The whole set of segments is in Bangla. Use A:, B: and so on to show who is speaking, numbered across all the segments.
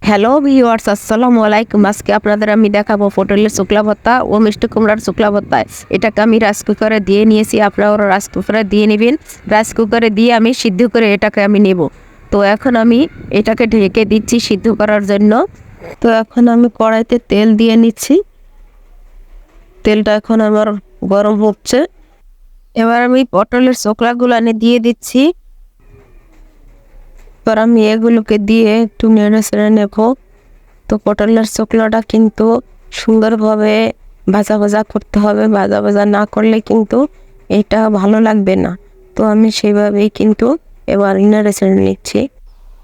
A: হ্যালো ভিউয়ার্স, আসসালামু আলাইকুম। আজকে আপনাদের আমি দেখাবো পটলের শুকলা ভর্তা ও মিষ্টি কুমড়ার শুকলা ভর্তা। এটাকে আমি রাইস কুকারে দিয়ে নিয়েছি, আপনারাও রাইস কুকারে দিয়ে নেবেন। রাইস কুকারে দিয়ে আমি সিদ্ধ করে এটাকে আমি নেব। তো এখন আমি এটাকে ঢেকে দিচ্ছি সিদ্ধ করার জন্য। তো এখন আমি কড়াইতে তেল দিয়ে নিচ্ছি। তেলটা এখন আমার গরম হচ্ছে। এবার আমি পটলের শুকলাগুলো এনে দিয়ে দিচ্ছি। এবার আমি এগুলোকে দিয়ে একটু নেড়ে চেড়ে নেব। তো পটলের শুকনোটা কিন্তু সুন্দরভাবে ভাজা ভাজা করতে হবে, ভাজা ভাজা না করলে কিন্তু এটা ভালো লাগবে না। তো আমি সেভাবেই কিন্তু এবার নেড়ে চেড়ে নিচ্ছি।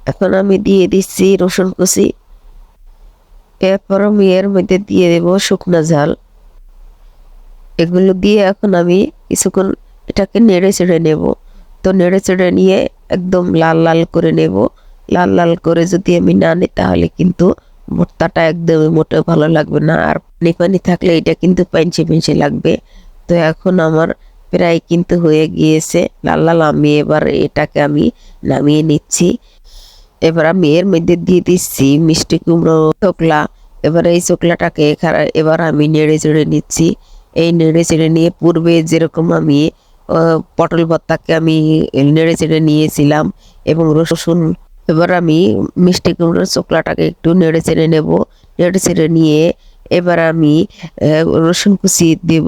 A: এখন আমি দিয়ে দিচ্ছি রসুন কুচি। এরপর আমি এর মধ্যে দিয়ে দেব শুকনো ঝাল। এগুলো দিয়ে এখন আমি কিছুক্ষণ এটাকে নেড়ে চেড়ে নেব। তো নেড়ে চেড়ে নিয়ে একদম লাল লাল করে নেব। লাল লাল করে যদি আমি না নিই তাহলে কিন্তু ভর্তাটা একদমই মোটেও ভালো লাগবে না, আর পানি পানি থাকলে এটা কিন্তু পাঞ্চে পাঞ্চে লাগবে। তো এখন আমার প্রায় কিন্তু হয়ে গিয়েছে লাল লাল। আমি এবার এটাকে আমি নামিয়ে নিচ্ছি। এবার আমি এর মধ্যে দিয়ে দিচ্ছি মিষ্টি কুমড়ো চোকলা। এবার এই চোকলাটাকে এবার আমি নেড়ে চেড়ে নিচ্ছি। এই নেড়ে চেড়ে নিয়ে পূর্বে যেরকম আমি পটল ভর্তাকে আমি নেড়ে চেড়ে নিয়েছিলাম এবং রসুন, এবার আমি মিষ্টি কুমড়োর চোকলাটাকে একটু নেড়ে চেড়ে নেব। নেড়ে চেড়ে নিয়ে এবার আমি রসুন কুচি দেব।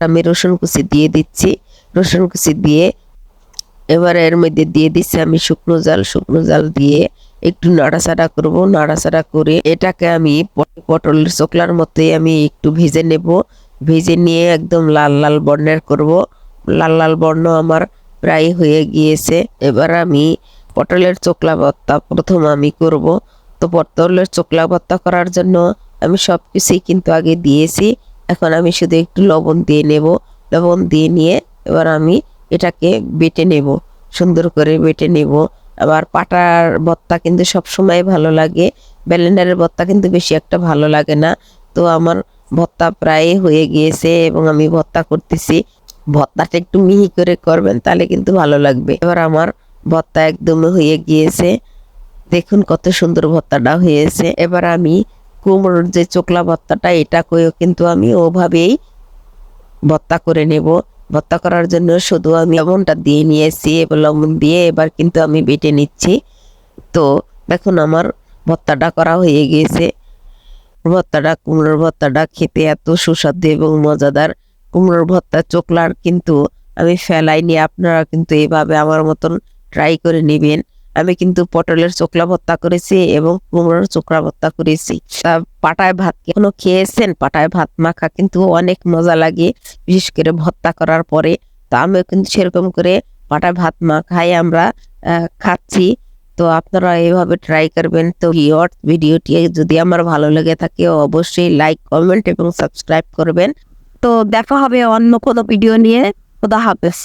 A: আমি রসুন কুচি দিয়ে দিচ্ছি। রসুন কুচি দিয়ে এবার এর মধ্যে দিয়ে দিচ্ছি আমি শুকনো জাল। শুকনো জাল দিয়ে একটু নাড়াচাড়া করব। নাড়াচাড়া করে এটাকে আমি পটলের চোকলার মতোই আমি একটু ভেজে নেব। ভেজে নিয়ে একদম লাল লাল বর্ণের করব। লাল লাল বর্ণ আমার প্রায় হয়ে গিয়েছে। এবার আমি পটলের চোকলা ভর্তা প্রথম আমি করব। তো পটলের চোকলা ভর্তা করার জন্য আমি সব কিছুই কিন্তু আগে দিয়েছি। এখন আমি শুধু একটু লবণ দিয়ে নেব। লবণ দিয়ে নিয়ে এবার আমি এটাকে বেটে নেব, সুন্দর করে বেটে নেব। আবার পাটার ভর্তা কিন্তু সব সময় ভালো লাগে, ব্লেন্ডারের ভর্তা কিন্তু বেশি একটা ভালো লাগে না। তো আমার ভর্তা প্রায় হয়ে গিয়েছে এবং আমি ভর্তা করতেছি। ভর্তাটা একটু মিহি করে করবেন, তাহলে কিন্তু ভালো লাগবে। এবার আমার ভর্তা একদম হয়ে গিয়েছে। দেখুন কত সুন্দর ভর্তাটা হয়েছে। এবার আমি কুমড়োর যে চোকলা ভর্তাটা এটাকেও কিন্তু আমি ওভাবেই ভর্তা করে নেব। ভর্তা করার জন্য শুধু আমি লবণটা দিয়ে নিয়েছি এবং লবণ দিয়ে এবার কিন্তু আমি বেটে নিচ্ছি। তো দেখুন আমার ভর্তাটা করা হয়ে গিয়েছে। ভর্তাটা, কুমড়োর ভর্তাটা খেতে এত সুস্বাদু এবং মজাদার। কুমড়োর ভর্তা চোকলার কিন্তু আমি ফেলাইনি, আপনারা কিন্তু এভাবে আমার মতন ট্রাই করে নেবেন। আমি কিন্তু পটলের চোকলা ভর্তা করেছি এবং কুমড়োর চোকলা ভর্তা করেছি। তা পাটায় ভাত কখনো খেয়েছেন? পাটায় ভাত মাখা কিন্তু অনেক মজা লাগে, বিশেষ করে ভর্তা করার পরে। তো আমিও কিন্তু সেরকম করে পাটায় ভাত মাখাই আমরা খাচ্ছি। তো আপনারা এইভাবে ট্রাই করবেন। তো ভিডিওটি যদি আমার ভালো লেগে থাকে অবশ্যই লাইক, কমেন্ট এবং সাবস্ক্রাইব করবেন। তো দেখা হবে অন্য কোনো ভিডিও নিয়ে। খোদা হাফেজ।